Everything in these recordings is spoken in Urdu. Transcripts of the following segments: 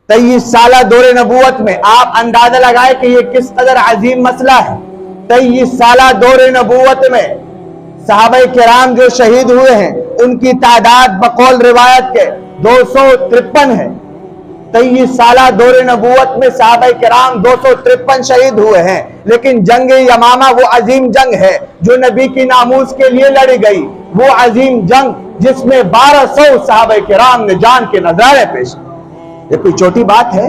23 سالہ دور نبوت میں آپ اندازہ لگائے کہ یہ کس قدر عظیم مسئلہ ہے۔ 23 سالہ دور نبوت میں صحابہ کرام جو شہید ہوئے ہیں ان کی تعداد بقول روایت کے 253 ہے۔ 23 سالہ دور نبوت میں صحابہ کرام 253 شہید ہوئے ہیں، لیکن جنگ یمامہ وہ عظیم جنگ ہے جو نبی کی ناموس کے لیے لڑی گئی، وہ عظیم جنگ جس میں 1200 صحابہ کرام نے جان کے نذرانے پیش کیے۔ یہ کوئی چھوٹی بات ہے؟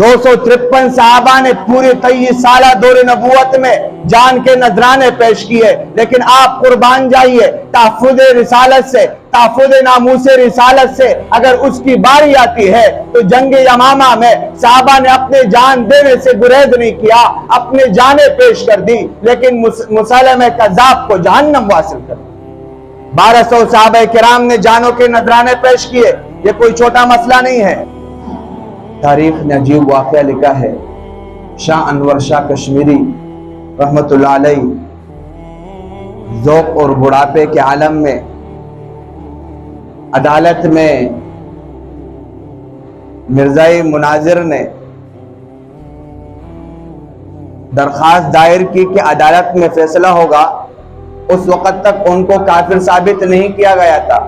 253 صحابہ نے پورے 23 سالہ دور نبوت میں جان کے نذرانے پیش کیے، لیکن آپ قربان جائیے تحفظ رسالت سے، تحفظ ناموس رسالت سے اگر اس کی باری آتی ہے تو جنگ یمامہ میں صحابہ نے اپنے جان دینے سے گریز نہیں کیا، اپنے جانیں پیش کر دی، لیکن مسلمہ کذاب کو جہنم واصل کر دی۔ 1200 صحابہ کرام نے جانوں کے نذرانے پیش کیے، یہ کوئی چھوٹا مسئلہ نہیں ہے۔ تاریخ نے عجیب واقعہ لکھا ہے۔ شاہ انور شاہ کشمیری رحمت اللہ علیہ ذوق اور بڑھاپے کے عالم میں عدالت میں مرزائی مناظر نے درخواست دائر کی کہ عدالت میں فیصلہ ہوگا۔ اس وقت تک ان کو کافر ثابت نہیں کیا گیا تھا۔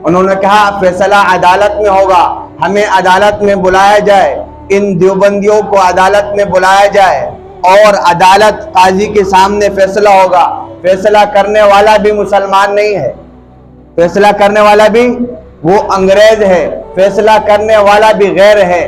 انہوں نے کہا فیصلہ عدالت میں ہوگا، ہمیں عدالت میں بلایا جائے، ان دیوبندیوں کو عدالت میں بلایا جائے اور عدالت قاضی کے سامنے فیصلہ ہوگا۔ فیصلہ کرنے والا بھی مسلمان نہیں ہے، فیصلہ کرنے والا بھی وہ انگریز ہے، فیصلہ کرنے والا بھی غیر ہے۔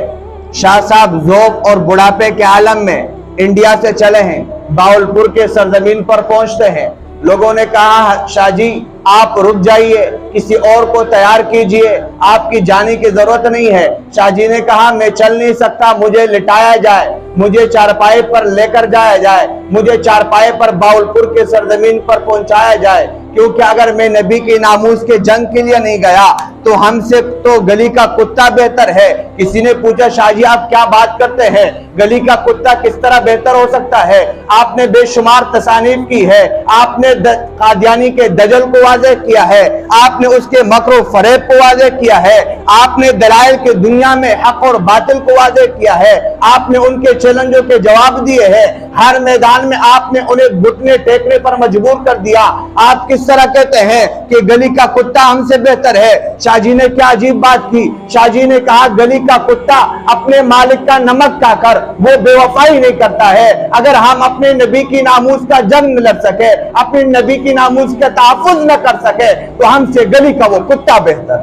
شاہ صاحب ذوق اور بڑھاپے کے عالم میں انڈیا سے چلے ہیں، باولپور کے سرزمین پر پہنچتے ہیں۔ لوگوں نے کہا شاہ جی آپ رک جائیے، کسی اور کو تیار کیجئے، آپ کی جانے کی ضرورت نہیں ہے۔ شاہ جی نے کہا میں چل نہیں سکتا، مجھے لٹایا جائے، مجھے چارپائے پر لے کر جایا جائے، مجھے چارپائے پر باولپور کے سرزمین پر پہنچایا جائے، کیونکہ اگر میں نبی کی ناموس کے جنگ کے لیے نہیں گیا تو ہم سے تو گلی کا کتا بہتر ہے۔ کسی نے پوچھا شاہ جی آپ کیا بات کرتے ہیں، گلی کا کتا کس طرح بہتر ہو سکتا ہے؟ آپ نے بے شمار تصانیف کی ہے، آپ نے قادیانی کے دجل کو واضح کیا ہے، آپ نے اس کے مکر و فریب کو واضح کیا ہے، آپ نے دلائل کے دنیا میں حق اور باطل کو واضح کیا ہے، آپ نے ان کے چیلنجوں کے جواب دیے ہیں، ہر میدان میں آپ نے انہیں گھٹنے ٹیکنے پر مجبور کر دیا۔ آپ کس طرح کہتے ہیں کہ گلی کا کتا ہم سے بہتر ہے؟ شاہ جی نے کیا عجیب بات کی، شاہ جی نے کہا گلی کا کتا اپنے مالک کا نمک کھا کر وہ بے وفائی نہیں کرتا ہے۔ اگر ہم اپنے نبی کی ناموس کا جنگ نہ لڑ سکے، اپنے نبی کی ناموس کا تحفظ نہ کر سکے تو ہم سے گلی کا وہ کتا بہتر۔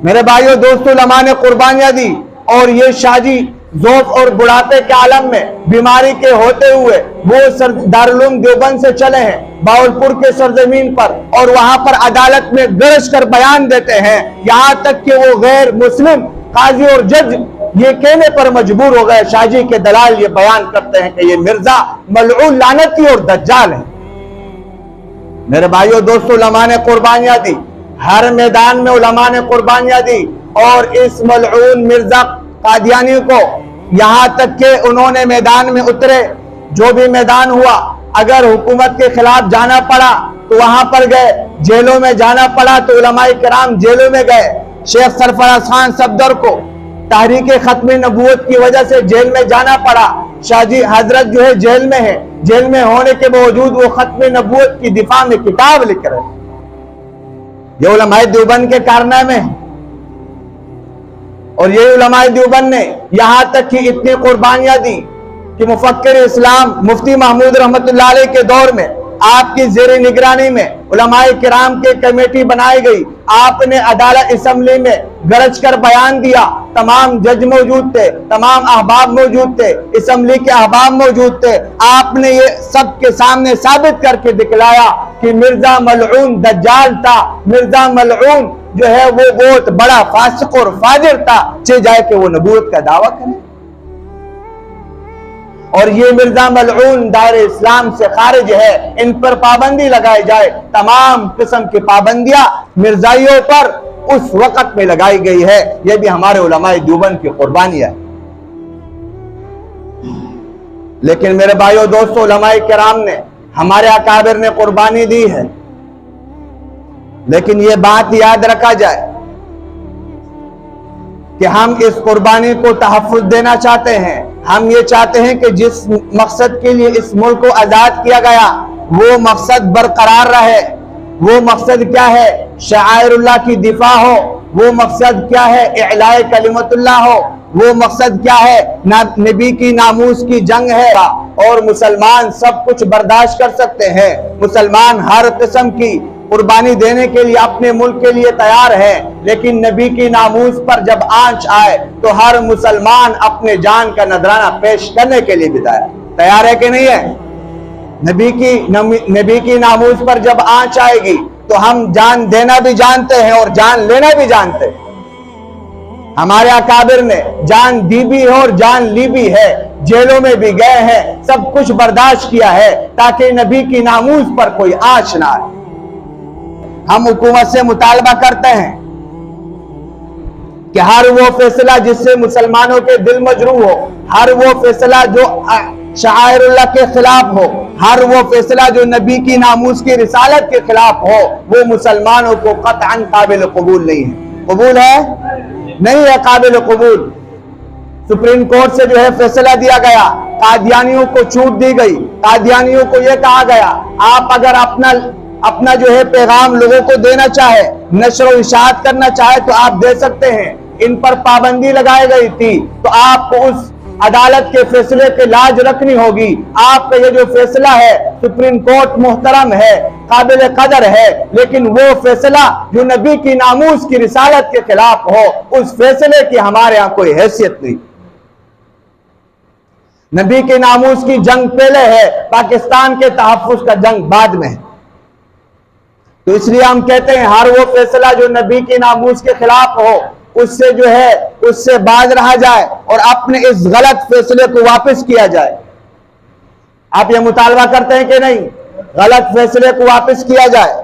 میرے بھائیو دوستو، علماء نے قربانیاں دی اور یہ شاہ جی ذوق اور بڑھاپے کے عالم میں بیماری کے ہوتے ہوئے وہ دارالعلوم دیوبند سے چلے ہیں باولپور کے سرزمین پر، اور وہاں پر عدالت میں گرج کر بیان دیتے ہیں، یہاں تک کہ وہ غیر مسلم قاضی اور جج یہ کہنے پر مجبور ہو گئے، شاہ جی کے دلائل یہ بیان کرتے ہیں کہ یہ مرزا ملعون لعنتی اور دجال ہے۔ میرے بھائیو دوستو، علماء نے قربانیاں دی، ہر میدان میں علماء نے قربانیاں دی، اور اس ملعون مرزا قادیانی کو یہاں تک کہ انہوں نے میدان میں اترے، جو بھی میدان ہوا، اگر حکومت کے خلاف جانا پڑا تو وہاں پر گئے، جیلوں میں جانا پڑا تو علماء کرام جیلوں میں گئے۔ شیخ سرفراز خان صفدر کو تحریک ختم نبوت کی وجہ سے جیل میں جانا پڑا۔ شاہ جی حضرت جو ہے جیل میں ہے، جیل میں ہونے کے باوجود وہ ختم نبوت کی دفاع میں کتاب لکھ رہے ہیں۔ یہ علماء دیوبند کے کارنامے ہیں، اور یہ علماء دیوبند نے یہاں تک کہ اتنی قربانیاں دی کہ مفکر اسلام مفتی محمود رحمت اللہ علیہ کے دور میں آپ کی زیر نگرانی میں علماء کرام کے کمیٹی بنائی گئی، آپ نے عدالت اسمبلی میں گرج کر بیان دیا، تمام جج موجود تھے، تمام احباب موجود تھے، اسمبلی کے احباب موجود تھے، آپ نے یہ سب کے سامنے ثابت کر کے دکھلایا کہ مرزا ملعون دجال تھا، مرزا ملعون جو ہے وہ بہت بڑا فاسق اور فاجر تھا، چاہے جائے کہ وہ نبوت کا دعویٰ کرے، اور یہ مرزا ملعون دائرہ اسلام سے خارج ہے، ان پر پابندی لگائی جائے۔ تمام قسم کی پابندیاں مرزائیوں پر اس وقت میں لگائی گئی ہے، یہ بھی ہمارے علماء دیوبند کی قربانی ہے۔ لیکن میرے بھائیو دوستو، علماء کرام نے، ہمارے اکابر نے قربانی دی ہے، لیکن یہ بات یاد رکھا جائے کہ ہم اس قربانی کو تحفظ دینا چاہتے ہیں. ہم یہ چاہتے ہیں کہ جس مقصد کے لیے اس ملک کو آزاد کیا گیا وہ مقصد برقرار رہے. وہ مقصد کیا ہے؟ شعائر اللہ کی دفاع ہو. وہ مقصد کیا ہے؟ اعلاء کلمت اللہ ہو. وہ مقصد کیا ہے؟ نبی کی ناموس کی جنگ ہے. اور مسلمان سب کچھ برداشت کر سکتے ہیں. مسلمان ہر قسم کی قربانی دینے کے لیے اپنے ملک کے لیے تیار ہے، لیکن نبی کی ناموس پر جب آنچ آئے تو ہر مسلمان اپنے جان کا نذرانہ پیش کرنے کے لیے بھی تیار ہے کہ نہیں ہے؟ نبی کی ناموس پر جب آنچ آئے گی تو ہم جان دینا بھی جانتے ہیں اور جان لینا بھی جانتے ہیں. ہمارے اکابر نے جان دی بھی ہے اور جان لی بھی ہے، جیلوں میں بھی گئے ہیں، سب کچھ برداشت کیا ہے تاکہ نبی کی ناموس پر کوئی آنچ نہ آئے. ہم حکومت سے مطالبہ کرتے ہیں کہ ہر وہ فیصلہ جس سے مسلمانوں کے دل مجروح ہو، ہر وہ فیصلہ جو شعائر اللہ کے خلاف ہو، ہر وہ فیصلہ جو نبی کی ناموس کی رسالت کے خلاف ہو، وہ مسلمانوں کو قطعاً قابل قبول نہیں ہے. قبول ہے؟ نہیں ہے قابل قبول. سپریم کورٹ سے جو ہے فیصلہ دیا گیا، قادیانیوں کو چھوٹ دی گئی. قادیانیوں کو یہ کہا گیا آپ اگر اپنا جو ہے پیغام لوگوں کو دینا چاہے، نشر و اشاعت کرنا چاہے تو آپ دے سکتے ہیں. ان پر پابندی لگائی گئی تھی تو آپ کو اس عدالت کے فیصلے کے لاج رکھنی ہوگی. آپ کا یہ جو فیصلہ ہے سپریم کورٹ محترم ہے، قابل قدر ہے، لیکن وہ فیصلہ جو نبی کی ناموس کی رسالت کے خلاف ہو، اس فیصلے کی ہمارے ہاں کوئی حیثیت نہیں. نبی کی ناموس کی جنگ پہلے ہے، پاکستان کے تحفظ کا جنگ بعد میں ہے. تو اس لیے ہم کہتے ہیں ہر وہ فیصلہ جو نبی کی ناموس کے خلاف ہو اس سے جو ہے اس سے باز رہا جائے اور اپنے اس غلط فیصلے کو واپس کیا جائے. آپ یہ مطالبہ کرتے ہیں کہ نہیں؟ غلط فیصلے کو واپس کیا جائے.